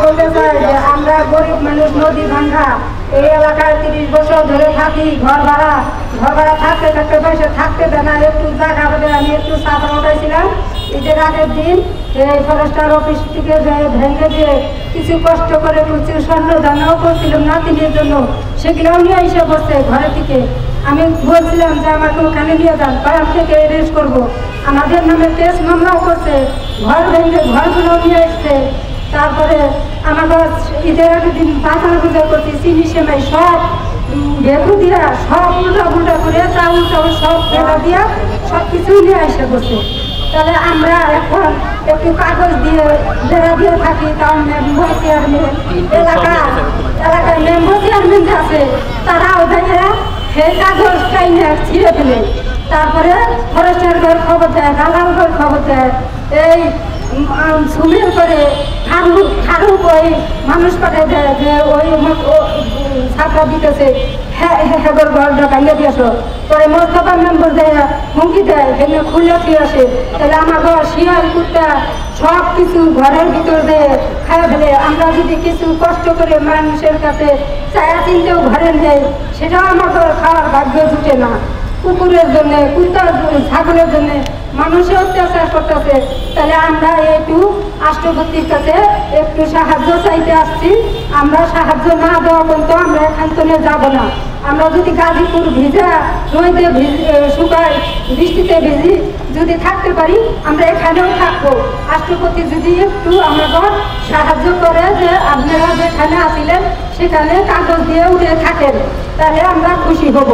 বলতে চাই যে আমরা গরিব মানুষ, নদী ভাঙ্গা এই এলাকায় 30 বছর ধরে থাকি। ঘর ভাড়া থাকতে থাকতে পয়সা থাকতে দেয় না। একটু জায়গা বলে আমি একটু চাপা উঠাইছিলাম ঈদের আগের দিন। এই ফরেস্টার অফিস থেকে ভেঙে দিয়ে কিছু কষ্ট করে কিছু স্বর্ণ দানাও করছিলাম নাতিনের জন্য, সেগুলোও নিয়ে এসে বসছে ঘরে থেকে। আমি বলছিলাম যে আমাকে ওখানে নিয়ে যান, কারণ থেকে অ্যারেস্ট করবো। আমাদের নামে কেস মামলাও করছে, ঘর ভেঙে ঘরগুলো নিয়ে এসছে। তারপরে আমাকে ঈদের আগের দিন বাজার পূজা করছি, চিনি সেমাই সব বেগু দিয়া সব উল্টা করে চাউল সব ফেলা দিয়া সব কিছু নিয়ে এসে বসে। তাহলে আমরা এখন একটু কাগজ দিয়ে বেড়া দিয়ে থাকি। তাও মেম্বার চেয়ারম্যান এলাকায় মেম্বার চেয়ারম্যান আছে, তারাও দেখে সেই কাগজটাই ছিঁড়ে ফেলে। তারপরে ফরেস্টের ঘর খবর দেয়, দালাল ঘর খবর দেয়, এই সুমির করে খারু ওই মানুষ পাঠিয়ে দেয় যে ওই ছাত্রা দিতেছে, হ্যাঁ ঘরটা ভাঙিয়ে দিয়েছ। পরে মোস্তফা মেম্বার দেয় হুমকি দেয়, ভেঙে খুলে দিয়ে আসে। তাহলে আমার ঘর শিয়াল কুত্তা সব কিছু ঘরের ভিতর দিয়ে খাওয়া ফেলে। আমরা যদি কিছু কষ্ট করে মানুষের কাছে চায়া চিনতেও ঘরে নেই, সেটাও আমার ঘর খাওয়ার ভাগ্য জুটে না। কুকুরের জন্য, কুত্তার ছাগলের জন্য মানুষে অত্যাচার করতেছে। তাহলে আমরা একটু রাষ্ট্রপতির কাছে একটু সাহায্য চাইতে আসছি। আমরা সাহায্য না দেওয়া পর্যন্ত আমরা এখান থেকে যাব না। আমরা যদি গাজীপুর ভিজা রোদে শুকায় বৃষ্টিতে ভিজি যদি থাকতে পারি, আমরা এখানেও থাকবো। রাষ্ট্রপতি যদি একটু আমাদের সাহায্য করে যে আপনারা যেখানে আসিলেন সেখানে কাগজ দিয়ে উঠে থাকেন, তাহলে আমরা খুশি হব।